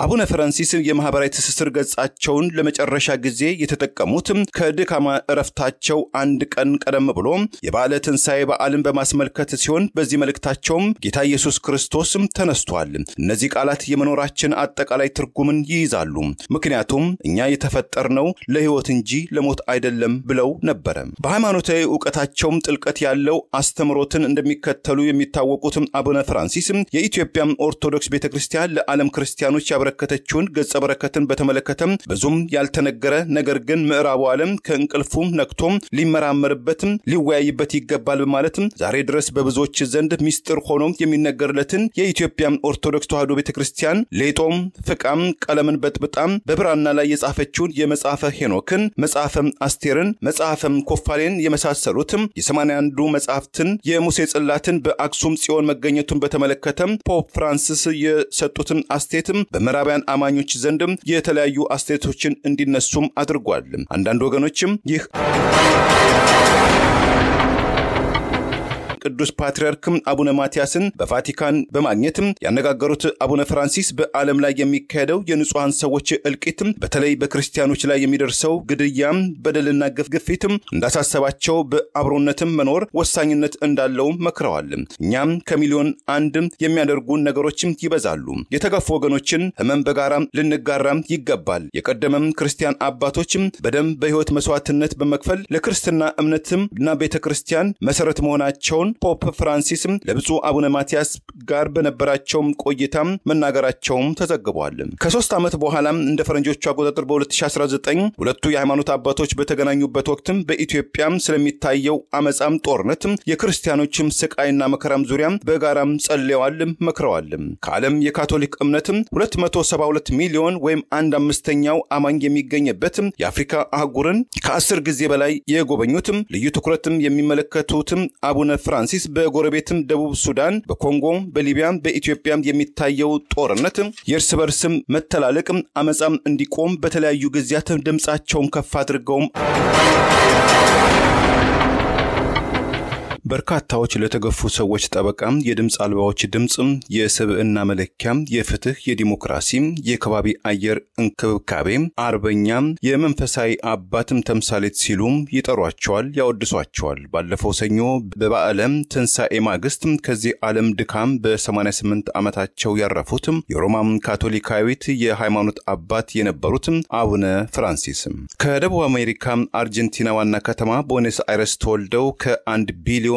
አቡነ ፍራንሲስ የማህበራዊ ትስስር ገጻቸውን ለመጨረሻ ጊዜ የተጠቀሙት ከድካማ እረፍታቸው አንድ ቀን ቀደም ብሎ የበዓለ ትንሣኤ በዓልን በማስመልከት ሲሆን በዚህ መልእክታቸው ጌታ ኢየሱስ ክርስቶስ ተነስቷል። እነዚህ ቃላት የመኖራችን አጠቃላይ ትርጉምን ይይዛሉ። ምክንያቱም እኛ የተፈጠርነው ለሕይወት እንጂ ለሞት አይደለም ብለው ነበር። በሃይማኖታዊ ዕውቀታቸው ጥልቀት ያለው አስተምሮትን እንደሚከተሉ የሚታወቁት አቡነ ፍራንሲስ የኢትዮጵያ ኦርቶዶክስ ቤተክርስቲያን ለዓለም ክርስቲያኖች ያበረከተችውን ገጸ በረከትን በተመለከተ ብዙም ያልተነገረ ነገር ግን ምዕራቡ ዓለም ከእንቅልፉ ነክቶ ሊመራመርበት ሊወያይበት ይገባል በማለት ዛሬ ድረስ በብዙዎች ዘንድ ሚስጥር ሆኖ የሚነገርለትን የኢትዮጵያ ኦርቶዶክስ ተዋሕዶ ቤተክርስቲያን ሌጦም ፍቃም ቀለምን በጥብጣም በብራና ላይ የጻፈችውን የመጽሐፈ ሄኖክን መጽሐፈ አስቴርን መጽሐፈ ኮፋሌን የመሳሰሉት የ81 መጽሐፍትን የሙሴ ጽላትን በአክሱም ጽዮን መገኘቱን በተመለከተ ፖፕ ፍራንሲስ የሰጡትን አስተያየትም በምዕራባውያን አማኞች ዘንድ የተለያዩ አስተያየቶችን እንዲነሱም አድርጓል። አንዳንድ ወገኖችም ይህ ቅዱስ ፓትርያርክ አቡነ ማቲያስን በቫቲካን በማግኘት ያነጋገሩት አቡነ ፍራንሲስ በዓለም ላይ የሚካሄደው የንጹሃን ሰዎች እልቂት በተለይ በክርስቲያኖች ላይ የሚደርሰው ግድያ በደልና ግፍግፊት እንዳሳሰባቸው በአብሮነትም መኖር ወሳኝነት እንዳለው መክረዋል። እኛም ከሚሊዮን አንድ የሚያደርጉ ነገሮች ይበዛሉ። የተገፉ ወገኖችን ህመም በጋራ ልንጋራ ይገባል። የቀደመም ክርስቲያን አባቶች በደም በህይወት መስዋዕትነት በመክፈል ለክርስትና እምነትና ቤተክርስቲያን መሰረት መሆናቸው ፖፕ ፍራንሲስ ለብፁዕ አቡነ ማቲያስ ጋር በነበራቸው ቆይታ መናገራቸው ተዘግቧል። ከ3 ዓመት በኋላ እንደ ፈረንጆቹ አቆጣጠር በ2019 ሁለቱ የሃይማኖት አባቶች በተገናኙበት ወቅት በኢትዮጵያ ስለሚታየው አመጻም ጦርነት የክርስቲያኖችም ስቃይና መከራም ዙሪያ በጋራም ጸልየዋል መክረዋል። ከዓለም የካቶሊክ እምነት 272 ሚሊዮን ወይም 1/5ኛው አማኝ የሚገኝበት የአፍሪካ አህጉርን ከ10 ጊዜ በላይ የጎበኙት ልዩ ትኩረትም የሚመለከቱት አቡነ ፍራንሲስ በጎረቤትም ደቡብ ሱዳን በኮንጎ በሊቢያ በኢትዮጵያ የሚታየው ጦርነት የእርስ በርስ መተላለቅ አመጻም እንዲቆም በተለያዩ ጊዜያት ድምጻቸውን ከፍ አድርገው በርካታዎች ለተገፉ ሰዎች ጠበቃም የድምጽ አልባዎች ድምጽ የሰብዕና መለኪያ የፍትህ የዲሞክራሲ የከባቢ አየር እንክብካቤ አርበኛ የመንፈሳዊ አባትም ተምሳሌት ሲሉ ይጠሯቸዋል ያወድሷቸዋል። ባለፈው ሰኞ በበዓለ ትንሣኤ ማግስት ከዚህ ዓለም ድካም በ88 ዓመታቸው ያረፉት የሮማ ካቶሊካዊት የሃይማኖት አባት የነበሩት አቡነ ፍራንሲስ ከደቡብ አሜሪካ አርጀንቲና ዋና ከተማ ቦነስ አይረስ ተወልደው ከ1 ቢሊዮን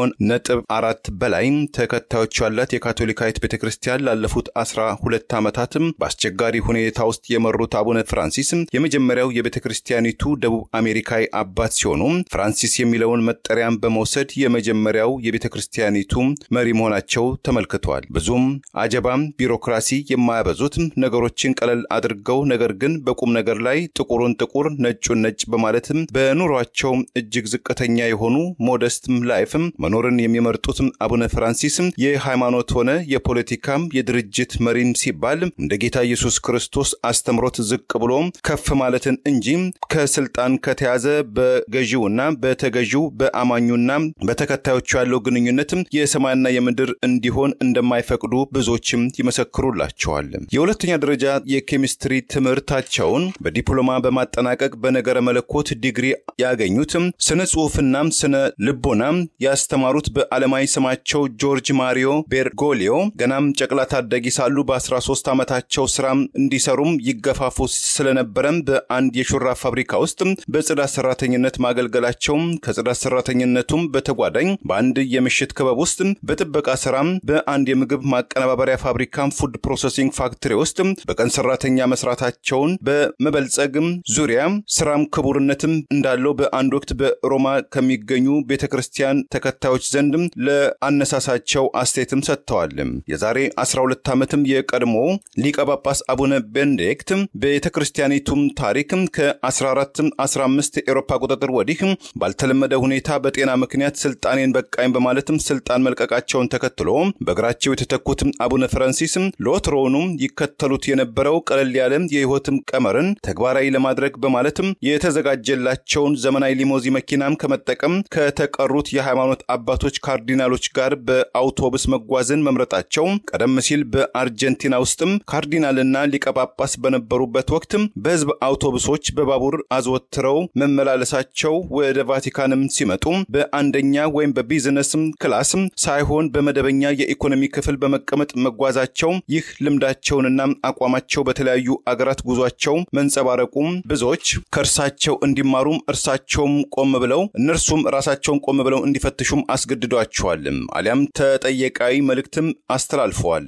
4 በላይ ተከታዮች ያላት የካቶሊካዊት ቤተክርስቲያን ላለፉት 12 ዓመታት በአስቸጋሪ ሁኔታ ውስጥ የመሩት አቡነ ፍራንሲስ የመጀመሪያው የቤተክርስቲያኒቱ ደቡብ አሜሪካዊ አባት ሲሆኑ ፍራንሲስ የሚለውን መጠሪያን በመውሰድ የመጀመሪያው የቤተክርስቲያኒቱ መሪ መሆናቸው ተመልክቷል። ብዙም አጀባም ቢሮክራሲ የማያበዙት ነገሮችን ቀለል አድርገው ነገር ግን በቁም ነገር ላይ ጥቁሩን ጥቁር ነጩን ነጭ በማለት በኑሯቸው እጅግ ዝቅተኛ የሆኑ ሞደስት ላይፍም መኖርን የሚመርጡት አቡነ ፍራንሲስ የሃይማኖት ሆነ የፖለቲካም የድርጅት መሪም ሲባል እንደ ጌታ ኢየሱስ ክርስቶስ አስተምሮት ዝቅ ብሎ ከፍ ማለትን እንጂ ከስልጣን ከተያዘ በገዢውና በተገዢው በአማኙና በተከታዮቹ ያለው ግንኙነት የሰማይና የምድር እንዲሆን እንደማይፈቅዱ ብዙዎችም ይመሰክሩላቸዋል። የሁለተኛ ደረጃ የኬሚስትሪ ትምህርታቸውን በዲፕሎማ በማጠናቀቅ በነገረ መለኮት ዲግሪ ያገኙት ስነ ጽሑፍና ስነ ልቦና ያስተማሩት በዓለማዊ ስማቸው ጆርጅ ማሪዮ ቤርጎሊዮ ገናም ጨቅላ ታዳጊ ሳሉ በ13 ዓመታቸው ስራም እንዲሰሩም ይገፋፉ ስለነበረም በአንድ የሹራብ ፋብሪካ ውስጥ በጽዳት ሰራተኝነት ማገልገላቸው ከጽዳት ሰራተኝነቱም በተጓዳኝ በአንድ የምሽት ክበብ ውስጥ በጥበቃ ስራም በአንድ የምግብ ማቀነባበሪያ ፋብሪካ ፉድ ፕሮሰሲንግ ፋክተሪ ውስጥ በቀን ሰራተኛ መስራታቸውን በመበልጸግም ዙሪያ ስራም ክቡርነትም እንዳለው በአንድ ወቅት በሮማ ከሚገኙ ቤተክርስቲያን ተከታዮች ዘንድም ለአነሳሳቸው አስተያየትም ሰጥተዋል። የዛሬ 12 ዓመትም የቀድሞ ሊቀ ጳጳስ አቡነ ቤኔዲክት ቤተክርስቲያኒቱም ታሪክ ከ1415 ኤሮፓ ቁጥጥር ወዲህ ባልተለመደ ሁኔታ በጤና ምክንያት ስልጣኔን በቃኝ በማለትም ስልጣን መልቀቃቸውን ተከትሎ በእግራቸው የተተኩት አቡነ ፍራንሲስ ለወትሮውኑ ይከተሉት የነበረው ቀለል ያለ የህይወትም ቀመርን ተግባራዊ ለማድረግ በማለትም የተዘጋጀላቸውን ዘመናዊ ሊሞዚ መኪናም ከመጠቀም ከተቀሩት የሃይማኖት አባቶች ካርዲናሎች ጋር በአውቶቡስ መጓዝን መምረጣቸው ቀደም ሲል በአርጀንቲና ውስጥም ካርዲናልና ሊቀ ጳጳስ በነበሩበት ወቅት በህዝብ አውቶቡሶች በባቡር አዘወትረው መመላለሳቸው ወደ ቫቲካንም ሲመጡ በአንደኛ ወይም በቢዝነስ ክላስ ሳይሆን በመደበኛ የኢኮኖሚ ክፍል በመቀመጥ መጓዛቸው ይህ ልምዳቸውንና አቋማቸው በተለያዩ አገራት ጉዟቸው መንጸባረቁ ብዙዎች ከርሳቸው እንዲማሩ እርሳቸውም ቆም ብለው እነርሱም ራሳቸውን ቆም ብለው እንዲፈትሹም አስገድዷቸዋል አሊያም ተጠየቃይ መልእክትም አስተላልፈዋል።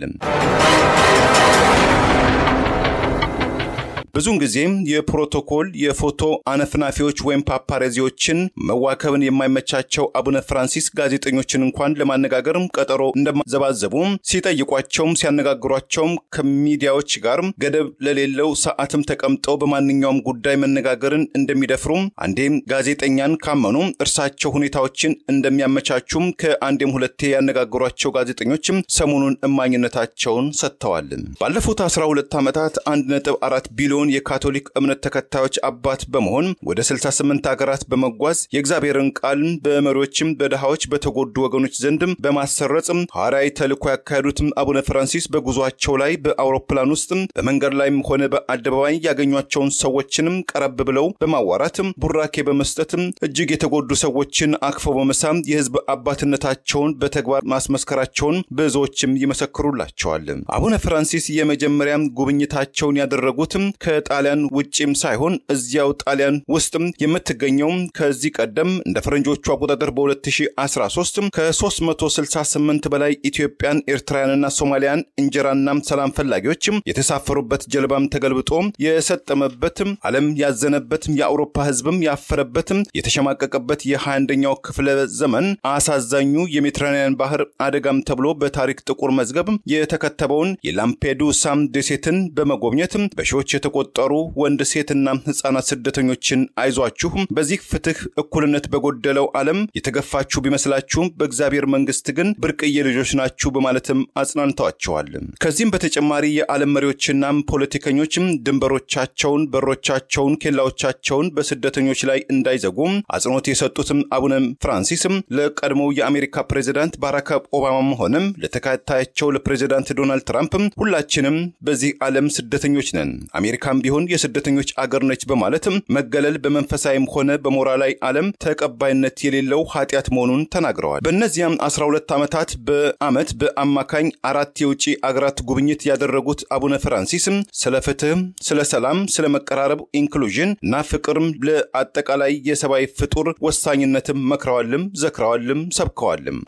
ብዙን ጊዜ የፕሮቶኮል የፎቶ አነፍናፊዎች ወይም ፓፓራዚዎችን መዋከብን የማይመቻቸው አቡነ ፍራንሲስ ጋዜጠኞችን እንኳን ለማነጋገር ቀጠሮ እንደማዘባዘቡ ሲጠይቋቸው ሲያነጋግሯቸው ከሚዲያዎች ጋር ገደብ ለሌለው ሰዓትም ተቀምጠው በማንኛውም ጉዳይ መነጋገርን እንደሚደፍሩ አንዴም ጋዜጠኛን ካመኑ እርሳቸው ሁኔታዎችን እንደሚያመቻቹም ከአንዴም ሁለቴ ያነጋግሯቸው ጋዜጠኞችም ሰሞኑን እማኝነታቸውን ሰጥተዋል። ባለፉት 12 ዓመታት 1.4 ቢሊዮን የካቶሊክ እምነት ተከታዮች አባት በመሆን ወደ 68 ሀገራት በመጓዝ የእግዚአብሔርን ቃል በመሪዎችም በደሃዎች በተጎዱ ወገኖች ዘንድም በማሰረጽ ሐዋርያዊ ተልእኮ ያካሄዱት አቡነ ፍራንሲስ በጉዟቸው ላይ በአውሮፕላን ውስጥ በመንገድ ላይም ሆነ በአደባባይ ያገኟቸውን ሰዎችንም ቀረብ ብለው በማዋራት ቡራኬ በመስጠት እጅግ የተጎዱ ሰዎችን አክፈው በመሳም የህዝብ አባትነታቸውን በተግባር ማስመስከራቸውን ብዙዎችም ይመሰክሩላቸዋል። አቡነ ፍራንሲስ የመጀመሪያ ጉብኝታቸውን ያደረጉት ከጣሊያን ውጪም ሳይሆን እዚያው ጣሊያን ውስጥም የምትገኘው ከዚህ ቀደም እንደ ፈረንጆቹ አቆጣጠር በ2013 ከ368 በላይ ኢትዮጵያን ኤርትራውያንና ሶማሊያን እንጀራና ሰላም ፈላጊዎች የተሳፈሩበት ጀልባም ተገልብጦ የሰጠመበት ዓለም ያዘነበት የአውሮፓ ህዝብም ያፈረበት የተሸማቀቀበት የ21ኛው ክፍለ ዘመን አሳዛኙ የሜዲትራኒያን ባህር አደጋም ተብሎ በታሪክ ጥቁር መዝገብ የተከተበውን የላምፔዱሳ ደሴትን በመጎብኘት በሺዎች የተቆጠሩ ወንድ ሴትና ህፃናት ስደተኞችን አይዟችሁ በዚህ ፍትህ እኩልነት በጎደለው ዓለም የተገፋችሁ ቢመስላችሁ በእግዚአብሔር መንግስት ግን ብርቅዬ ልጆች ናችሁ በማለትም አጽናንተዋቸዋል። ከዚህም በተጨማሪ የዓለም መሪዎችና ፖለቲከኞችም ድንበሮቻቸውን በሮቻቸውን ኬላዎቻቸውን በስደተኞች ላይ እንዳይዘጉ አጽንኦት የሰጡትም አቡነ ፍራንሲስም ለቀድሞው የአሜሪካ ፕሬዝዳንት ባራክ ኦባማም ሆነም ለተከታያቸው ለፕሬዝዳንት ዶናልድ ትራምፕ ሁላችንም በዚህ ዓለም ስደተኞች ነን አሜሪካም ቢሆን የስደተኞች አገር ነች በማለትም መገለል በመንፈሳዊም ሆነ በሞራላዊ ዓለም ተቀባይነት የሌለው ኃጢያት መሆኑን ተናግረዋል። በእነዚያም 12 ዓመታት በአመት በአማካኝ 4 የውጪ አገራት ጉብኝት ያደረጉት አቡነ ፍራንሲስ ስለ ፍትህ፣ ስለ ሰላም፣ ስለ መቀራረብ ኢንክሉዥን እና ፍቅርም ለአጠቃላይ የሰብአዊ ፍጡር ወሳኝነትም መክረዋልም ዘክረዋልም ሰብከዋልም።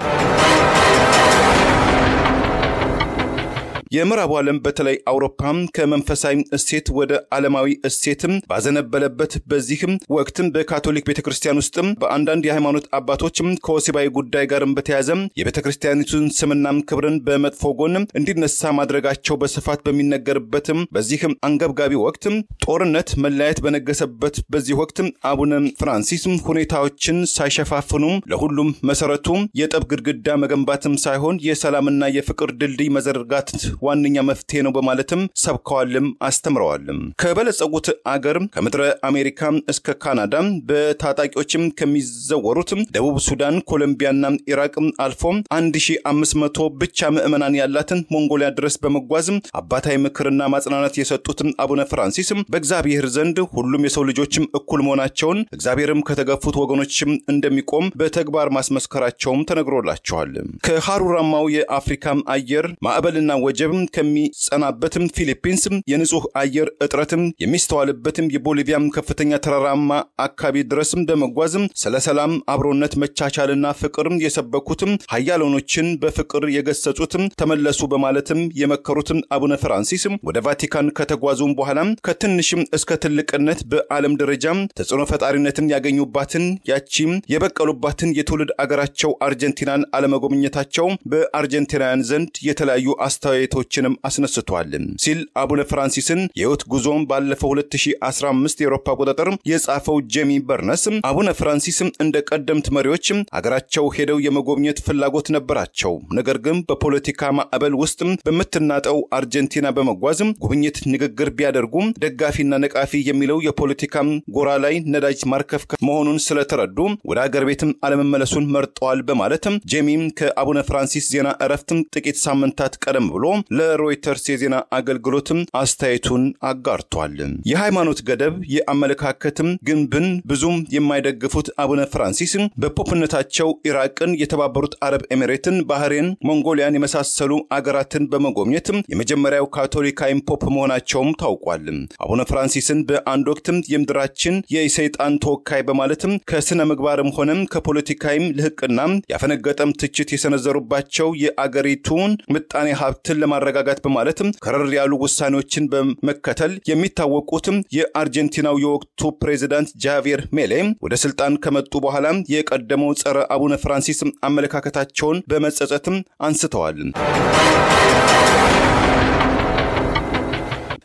የምዕራቡ ዓለም በተለይ አውሮፓም ከመንፈሳዊ እሴት ወደ ዓለማዊ እሴትም ባዘነበለበት በዚህም ወቅትም በካቶሊክ ቤተክርስቲያን ውስጥም በአንዳንድ የሃይማኖት አባቶችም ከወሲባዊ ጉዳይ ጋርም በተያያዘ የቤተክርስቲያኒቱን ስምና ክብርን በመጥፎ ጎን እንዲነሳ ማድረጋቸው በስፋት በሚነገርበትም በዚህም አንገብጋቢ ወቅትም ጦርነት መለያየት በነገሰበት በዚህ ወቅትም አቡነ ፍራንሲስ ሁኔታዎችን ሳይሸፋፍኑ ለሁሉም መሰረቱ የጠብ ግድግዳ መገንባትም ሳይሆን የሰላምና የፍቅር ድልድይ መዘርጋት ዋንኛ መፍትሄ ነው በማለትም ሰብከዋልም አስተምረዋልም። ከበለጸጉት አገር ከምድረ አሜሪካ እስከ ካናዳ በታጣቂዎችም ከሚዘወሩት ደቡብ ሱዳን፣ ኮሎምቢያና ኢራቅ አልፎ 1500 ብቻ ምዕመናን ያላትን ሞንጎሊያ ድረስ በመጓዝ አባታዊ ምክርና ማጽናናት የሰጡት አቡነ ፍራንሲስ በእግዚአብሔር ዘንድ ሁሉም የሰው ልጆችም እኩል መሆናቸውን እግዚአብሔርም ከተገፉት ወገኖችም እንደሚቆም በተግባር ማስመስከራቸውም ተነግሮላቸዋል። ከሐሩራማው የአፍሪካ አየር ማዕበልና ወጀብ ከሚጸናበትም ፊሊፒንስ የንጹህ አየር እጥረትም የሚስተዋልበትም የቦሊቪያ ከፍተኛ ተራራማ አካባቢ ድረስም በመጓዝ ስለ ሰላም አብሮነት መቻቻልና ፍቅርም የሰበኩትም ኃያላኖችን በፍቅር የገሰጹትም ተመለሱ በማለትም የመከሩትም አቡነ ፍራንሲስ ወደ ቫቲካን ከተጓዙም በኋላ ከትንሽም እስከ ትልቅነት በዓለም ደረጃ ተጽዕኖ ፈጣሪነትን ያገኙባትን ያቺም የበቀሉባትን የትውልድ አገራቸው አርጀንቲናን አለመጎብኘታቸው በአርጀንቲናውያን ዘንድ የተለያዩ አስተያየቶች ስጋቶችንም አስነስቷል ሲል አቡነ ፍራንሲስን የህይወት ጉዞን ባለፈው 2015 የአውሮፓ አቆጣጠር የጻፈው ጄሚ በርነስ አቡነ ፍራንሲስ እንደ ቀደምት መሪዎች አገራቸው ሄደው የመጎብኘት ፍላጎት ነበራቸው። ነገር ግን በፖለቲካ ማዕበል ውስጥ በመትናጠው አርጀንቲና በመጓዝ ጉብኝት ንግግር ቢያደርጉም ደጋፊና ነቃፊ የሚለው የፖለቲካ ጎራ ላይ ነዳጅ ማርከፍከፍ መሆኑን ስለተረዱ ወደ አገር ቤትም አለመመለሱን መርጠዋል በማለት ጄሚ ከአቡነ ፍራንሲስ ዜና እረፍት ጥቂት ሳምንታት ቀደም ብሎ ለሮይተርስ የዜና አገልግሎት አስተያየቱን አጋርቷል። የሃይማኖት ገደብ የአመለካከትም ግንብን ብዙም የማይደግፉት አቡነ ፍራንሲስ በፖፕነታቸው ኢራቅን፣ የተባበሩት አረብ ኤሚሬትን፣ ባህሬን፣ ሞንጎሊያን የመሳሰሉ አገራትን በመጎብኘት የመጀመሪያው ካቶሊካዊ ፖፕ መሆናቸውም ታውቋል። አቡነ ፍራንሲስን በአንድ ወቅት የምድራችን የሰይጣን ተወካይ በማለት ከስነ ምግባርም ሆነ ከፖለቲካዊ ልህቅና ያፈነገጠም ትችት የሰነዘሩባቸው የአገሪቱን ምጣኔ ሀብትን ለማረጋጋት በማለት ከረር ያሉ ውሳኔዎችን በመከተል የሚታወቁት የአርጀንቲናው የወቅቱ ፕሬዝዳንት ጃቪየር ሜሌ ወደ ስልጣን ከመጡ በኋላ የቀደመው ጸረ አቡነ ፍራንሲስ አመለካከታቸውን በመጸጸትም አንስተዋል።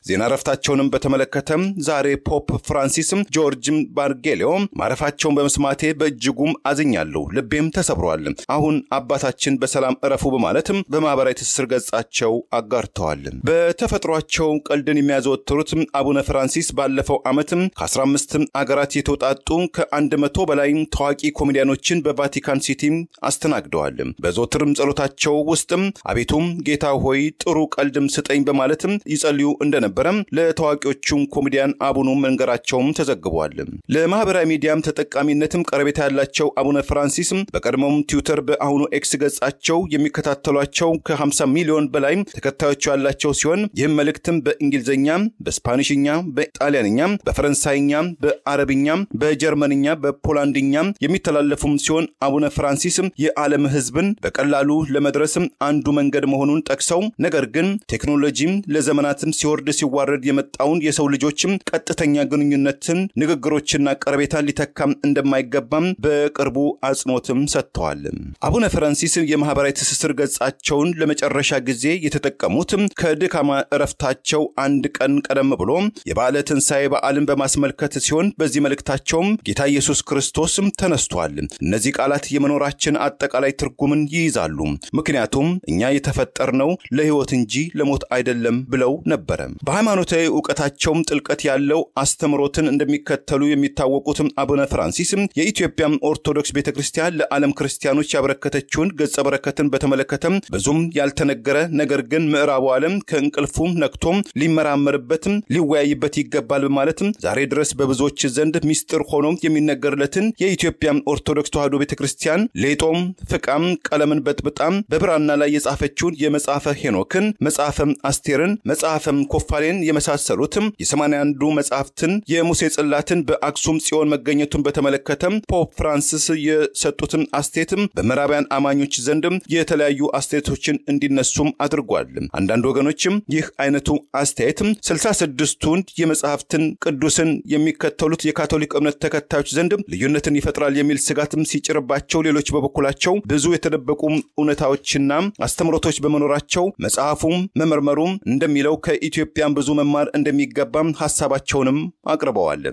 ዜና ረፍታቸውንም በተመለከተ ዛሬ ፖፕ ፍራንሲስ ጆርጅ ባርጌሊዮ ማረፋቸውን በመስማቴ በእጅጉም አዝኛለሁ፣ ልቤም ተሰብሯል። አሁን አባታችን በሰላም እረፉ በማለት በማህበራዊ ትስስር ገጻቸው አጋርተዋል። በተፈጥሯቸው ቀልድን የሚያዘወትሩት አቡነ ፍራንሲስ ባለፈው ዓመት ከ15 አገራት የተውጣጡ ከ100 በላይ ታዋቂ ኮሜዲያኖችን በቫቲካን ሲቲ አስተናግደዋል። በዘወትርም ጸሎታቸው ውስጥ አቤቱ ጌታ ሆይ ጥሩ ቀልድም ስጠኝ በማለት ይጸልዩ እንደነበር ለታዋቂዎቹም ኮሜዲያን አቡኑ መንገራቸውም ተዘግቧል። ለማህበራዊ ሚዲያም ተጠቃሚነትም ቀረቤታ ያላቸው አቡነ ፍራንሲስ በቀድሞው ትዊተር በአሁኑ ኤክስ ገጻቸው የሚከታተሏቸው ከ50 ሚሊዮን በላይ ተከታዮች ያላቸው ሲሆን ይህም መልእክትም በእንግሊዝኛ፣ በስፓኒሽኛ፣ በጣሊያንኛ፣ በፈረንሳይኛ፣ በአረብኛ፣ በጀርመንኛ፣ በፖላንድኛ የሚተላለፉም ሲሆን አቡነ ፍራንሲስ የዓለም ህዝብን በቀላሉ ለመድረስ አንዱ መንገድ መሆኑን ጠቅሰው ነገር ግን ቴክኖሎጂ ለዘመናትም ሲወርድ ሲዋረድ የመጣውን የሰው ልጆችም ቀጥተኛ ግንኙነትን ንግግሮችና ቀረቤታን ሊተካም እንደማይገባም በቅርቡ አጽንኦትም ሰጥተዋል። አቡነ ፍራንሲስ የማህበራዊ ትስስር ገጻቸውን ለመጨረሻ ጊዜ የተጠቀሙት ከድካማ እረፍታቸው አንድ ቀን ቀደም ብሎ የበዓለ ትንሣኤ በዓልን በማስመልከት ሲሆን በዚህ መልእክታቸውም ጌታ ኢየሱስ ክርስቶስ ተነስቷል፣ እነዚህ ቃላት የመኖራችን አጠቃላይ ትርጉምን ይይዛሉ፣ ምክንያቱም እኛ የተፈጠርነው ለህይወት እንጂ ለሞት አይደለም ብለው ነበር። በሃይማኖታዊ ዕውቀታቸውም ጥልቀት ያለው አስተምሮትን እንደሚከተሉ የሚታወቁት አቡነ ፍራንሲስ የኢትዮጵያ ኦርቶዶክስ ቤተክርስቲያን ለዓለም ክርስቲያኖች ያበረከተችውን ገጸ በረከትን በተመለከተ ብዙም ያልተነገረ ነገር ግን ምዕራቡ ዓለም ከእንቅልፉ ነቅቶ ሊመራመርበት ሊወያይበት ይገባል በማለት ዛሬ ድረስ በብዙዎች ዘንድ ሚስጥር ሆኖ የሚነገርለትን የኢትዮጵያ ኦርቶዶክስ ተዋሕዶ ቤተክርስቲያን ሌጦም ፍቃም ቀለምን በጥብጣም በብራና ላይ የጻፈችውን የመጽሐፈ ሄኖክን፣ መጽሐፈ አስቴርን፣ መጽሐፈ ኮፋሌን የመሳሰሉትም የ81 መጽሐፍትን የሙሴ ጽላትን በአክሱም ጽዮን መገኘቱን በተመለከተ ፖፕ ፍራንሲስ የሰጡትን አስተያየትም በምዕራባውያን አማኞች ዘንድም የተለያዩ አስተያየቶችን እንዲነሱም አድርጓል። አንዳንድ ወገኖችም ይህ አይነቱ አስተያየትም 66ቱን የመጽሐፍትን ቅዱስን የሚከተሉት የካቶሊክ እምነት ተከታዮች ዘንድም ልዩነትን ይፈጥራል የሚል ስጋትም ሲጭርባቸው፣ ሌሎች በበኩላቸው ብዙ የተደበቁ እውነታዎችና አስተምሮቶች በመኖራቸው መጽሐፉም መመርመሩም እንደሚለው ከኢትዮጵያም ብዙ መማር እንደሚገባም ሐሳባቸውንም አቅርበዋል።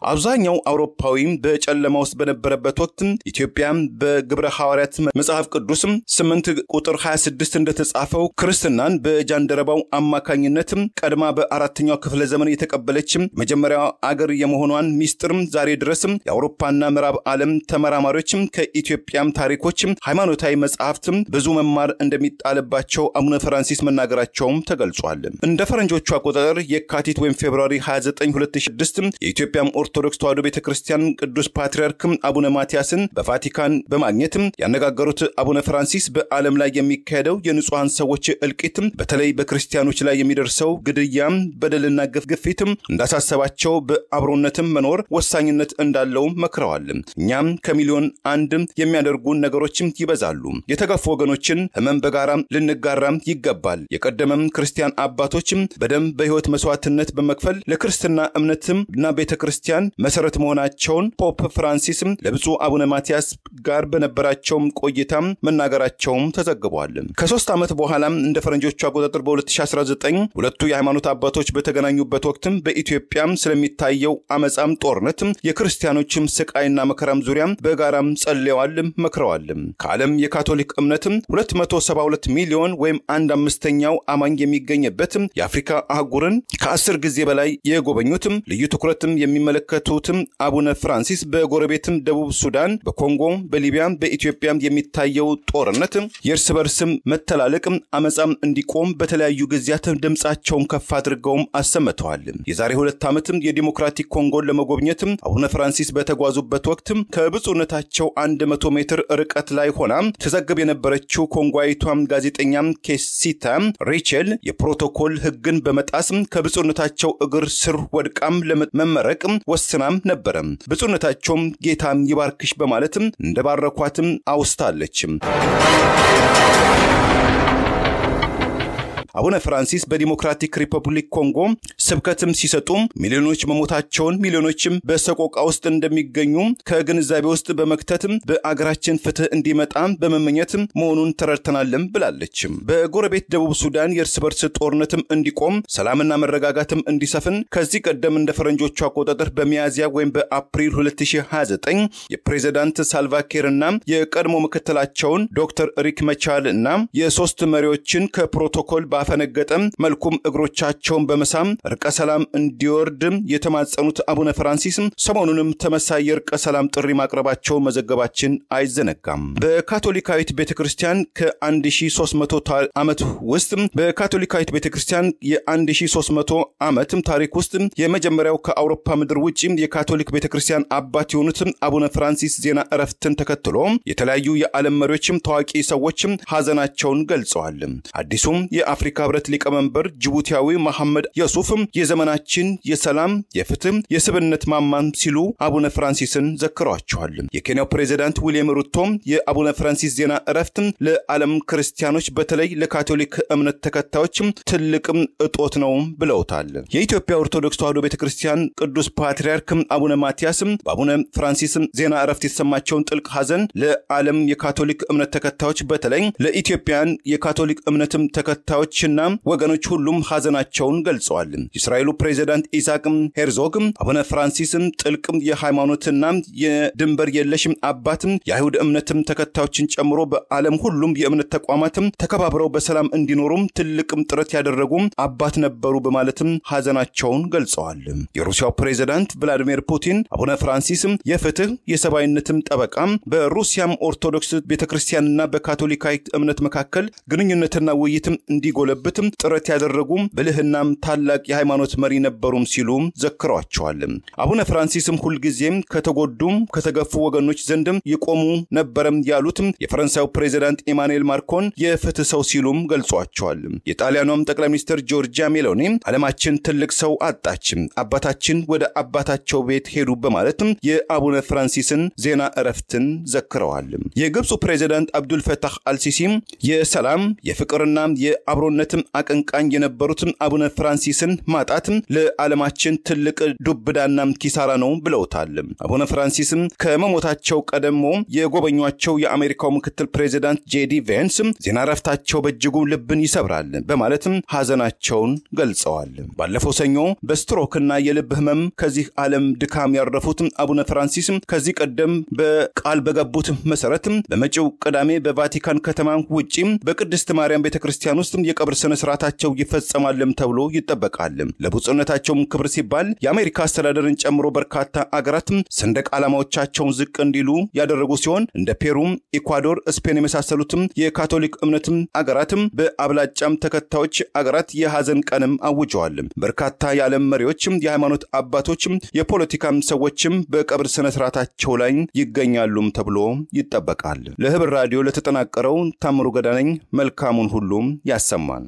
አብዛኛው አውሮፓዊም በጨለማ ውስጥ በነበረበት ወቅት ኢትዮጵያም በግብረ ሐዋርያት መጽሐፍ ቅዱስ 8 ቁጥር 26 እንደተጻፈው ክርስትናን በጃንደረባው አማካኝነት ቀድማ በአራተኛው ክፍለ ዘመን የተቀበለች መጀመሪያው አገር የመሆኗን ሚስጥር ዛሬ ድረስ የአውሮፓና ምዕራብ ዓለም ተመራማሪዎች ከኢትዮጵያም ታሪኮች ሃይማኖታዊ መጽሐፍት ብዙ መማር እንደሚጣልባቸው አቡነ ፍራንሲስ መናገራቸውም ተገልጿል። እንደ ፈረንጆቹ አቆጣጠር የካቲት ወይም ፌብሩዋሪ 29 2006 የኢትዮጵያም ኦርቶዶክስ ተዋሕዶ ቤተክርስቲያን ቅዱስ ፓትርያርክ አቡነ ማቲያስን በቫቲካን በማግኘት ያነጋገሩት አቡነ ፍራንሲስ በዓለም ላይ የሚካሄደው የንጹሃን ሰዎች እልቂት በተለይ በክርስቲያኖች ላይ የሚደርሰው ግድያ በደልና ግፍግፊት እንዳሳሰባቸው በአብሮነትም መኖር ወሳኝነት እንዳለው መክረዋል። እኛም ከሚሊዮን አንድ የሚያደርጉ ነገሮችም ይበዛሉ። የተገፉ ወገኖችን ህመም በጋራ ልንጋራም ይገባል። የቀደመም ክርስቲያን አባቶችም በደም በህይወት መስዋዕትነት በመክፈል ለክርስትና እምነትና ቤተክርስቲያን ቤተክርስቲያን መሰረት መሆናቸውን ፖፕ ፍራንሲስ ለብፁዕ አቡነ ማቲያስ ጋር በነበራቸው ቆይታ መናገራቸው ተዘግቧል። ከ3 ዓመት በኋላ እንደ ፈረንጆቹ አቆጣጠር በ2019 ሁለቱ የሃይማኖት አባቶች በተገናኙበት ወቅት በኢትዮጵያ ስለሚታየው አመጻም ጦርነት የክርስቲያኖችም ስቃይና መከራም ዙሪያ በጋራም ጸልየዋል፣ መክረዋል። ከዓለም የካቶሊክ እምነት 272 ሚሊዮን ወይም 1/5ኛው አማኝ የሚገኝበት የአፍሪካ አህጉርን ከ10 ጊዜ በላይ የጎበኙት ልዩ ትኩረትም የሚመለከቱት አቡነ ፍራንሲስ በጎረቤትም ደቡብ ሱዳን፣ በኮንጎ፣ በሊቢያ፣ በኢትዮጵያ የሚታየው ጦርነት የእርስ በርስ መተላለቅ አመጻም እንዲቆም በተለያዩ ጊዜያት ድምጻቸውን ከፍ አድርገው አሰምተዋል። የዛሬ 2 ዓመት የዲሞክራቲክ ኮንጎን ለመጎብኘት አቡነ ፍራንሲስ በተጓዙበት ወቅት ከብፁዕነታቸው 100 ሜትር ርቀት ላይ ሆና ተዘግብ የነበረችው ኮንጓይቷ ጋዜጠኛ ኬሲታ ሪቸል የፕሮቶኮል ህግን በመጣስ ከብፁዕነታቸው እግር ስር ወድቃም ለመመረቅ ወስናም ነበር። ብፁዕነታቸው ጌታ ይባርክሽ በማለት እንደባረኳትም አውስታለች። አቡነ ፍራንሲስ በዲሞክራቲክ ሪፐብሊክ ኮንጎ ስብከትም ሲሰጡ ሚሊዮኖች መሞታቸውን ሚሊዮኖችም በሰቆቃ ውስጥ እንደሚገኙ ከግንዛቤ ውስጥ በመክተት በአገራችን ፍትህ እንዲመጣ በመመኘት መሆኑን ተረድተናልም ብላለች። በጎረቤት ደቡብ ሱዳን የእርስ በርስ ጦርነትም እንዲቆም ሰላምና መረጋጋትም እንዲሰፍን ከዚህ ቀደም እንደ ፈረንጆቹ አቆጣጠር በሚያዝያ ወይም በአፕሪል 2029 የፕሬዝዳንት ሳልቫኪርና የቀድሞ ምክትላቸውን ዶክተር ሪክ ማቻር እና የሶስት መሪዎችን ከፕሮቶኮል ባፈነገጠም መልኩም እግሮቻቸውን በመሳም እርቀ ሰላም እንዲወርድ የተማጸኑት አቡነ ፍራንሲስ ሰሞኑንም ተመሳሳይ እርቀ ሰላም ጥሪ ማቅረባቸው መዘገባችን አይዘነጋም። በካቶሊካዊት ቤተክርስቲያን ከ1300 ዓመት ውስጥ በካቶሊካዊት ቤተክርስቲያን የ1300 ዓመት ታሪክ ውስጥ የመጀመሪያው ከአውሮፓ ምድር ውጪ የካቶሊክ ቤተክርስቲያን አባት የሆኑት አቡነ ፍራንሲስ ዜና እረፍትን ተከትሎ የተለያዩ የዓለም መሪዎችም ታዋቂ ሰዎችም ሐዘናቸውን ገልጸዋል። አዲሱም የአፍሪካ ህብረት ሊቀመንበር ጅቡቲያዊ መሐመድ የሱፍ የዘመናችን የሰላም የፍትህ የስብነት ማማን ሲሉ አቡነ ፍራንሲስን ዘክረዋቸዋል። የኬንያው ፕሬዝዳንት ዊሊያም ሩቶ የአቡነ ፍራንሲስ ዜና እረፍት ለዓለም ክርስቲያኖች በተለይ ለካቶሊክ እምነት ተከታዮች ትልቅ እጦት ነው ብለውታል። የኢትዮጵያ ኦርቶዶክስ ተዋሕዶ ቤተክርስቲያን ቅዱስ ፓትርያርክ አቡነ ማቲያስ በአቡነ ፍራንሲስ ዜና እረፍት የተሰማቸውን ጥልቅ ሐዘን ለዓለም የካቶሊክ እምነት ተከታዮች በተለይ ለኢትዮጵያን የካቶሊክ እምነትም ተከታዮችና ወገኖች ሁሉም ሐዘናቸውን ገልጸዋል። የእስራኤሉ ፕሬዝዳንት ኢሳቅ ሄርዞግ አቡነ ፍራንሲስን ጥልቅ የሃይማኖትና የድንበር የለሽ አባት የአይሁድ እምነትም ተከታዮችን ጨምሮ በዓለም ሁሉም የእምነት ተቋማት ተከባብረው በሰላም እንዲኖሩ ትልቅ ጥረት ያደረጉ አባት ነበሩ በማለትም ሐዘናቸውን ገልጸዋል። የሩሲያው ፕሬዝዳንት ቭላዲሚር ፑቲን አቡነ ፍራንሲስ የፍትህ የሰባዊነትም ጠበቃ በሩሲያም ኦርቶዶክስ ቤተክርስቲያንና በካቶሊካዊት እምነት መካከል ግንኙነትና ውይይትም እንዲጎለብትም ጥረት ያደረጉ ብልህና ታላቅ የሃይማኖት መሪ ነበሩም ሲሉ ዘክረዋቸዋል። አቡነ ፍራንሲስም ሁልጊዜም ከተጎዱም ከተገፉ ወገኖች ዘንድም ይቆሙ ነበርም ያሉት የፈረንሳዩ ፕሬዝዳንት ኢማኑኤል ማክሮን የፍትህ ሰው ሲሉም ገልጿቸዋል። የጣሊያኑም ጠቅላይ ሚኒስትር ጆርጂያ ሜሎኒ ዓለማችን ትልቅ ሰው አጣች፣ አባታችን ወደ አባታቸው ቤት ሄዱ በማለት የአቡነ ፍራንሲስን ዜና እረፍትን ዘክረዋል። የግብፁ ፕሬዝዳንት አብዱል ፈታህ አልሲሲ የሰላም የፍቅርና የአብሮነትም አቀንቃኝ የነበሩት አቡነ ፍራንሲስን ማጣት ለዓለማችን ትልቅ ዱብዳና ኪሳራ ነው ብለውታል። አቡነ ፍራንሲስም ከመሞታቸው ቀደሞ የጎበኟቸው የአሜሪካው ምክትል ፕሬዝዳንት ጄዲ ቬንስ ዜና እረፍታቸው በእጅጉ ልብን ይሰብራል በማለትም ሐዘናቸውን ገልጸዋል። ባለፈው ሰኞ በስትሮክና የልብ ህመም ከዚህ ዓለም ድካም ያረፉት አቡነ ፍራንሲስ ከዚህ ቀደም በቃል በገቡት መሰረት በመጪው ቅዳሜ በቫቲካን ከተማ ውጪ በቅድስት ማርያም ቤተክርስቲያን ውስጥ የቀብር ስነ ስርዓታቸው ይፈጸማልም ተብሎ ይጠበቃል። ለብፁዕነታቸው ክብር ሲባል የአሜሪካ አስተዳደርን ጨምሮ በርካታ አገራት ሰንደቅ ዓላማዎቻቸውን ዝቅ እንዲሉ ያደረጉ ሲሆን እንደ ፔሩ፣ ኢኳዶር፣ ስፔን የመሳሰሉት የካቶሊክ እምነት አገራት በአብላጫም ተከታዮች አገራት የሐዘን ቀንም አውጀዋል። በርካታ የዓለም መሪዎች፣ የሃይማኖት አባቶች፣ የፖለቲካ ሰዎችም በቀብር ስነ ስርዓታቸው ላይ ይገኛሉም ተብሎ ይጠበቃል። ለህብር ራዲዮ ለተጠናቀረው ታምሩ ገዳነኝ መልካሙን ሁሉ ያሰማን።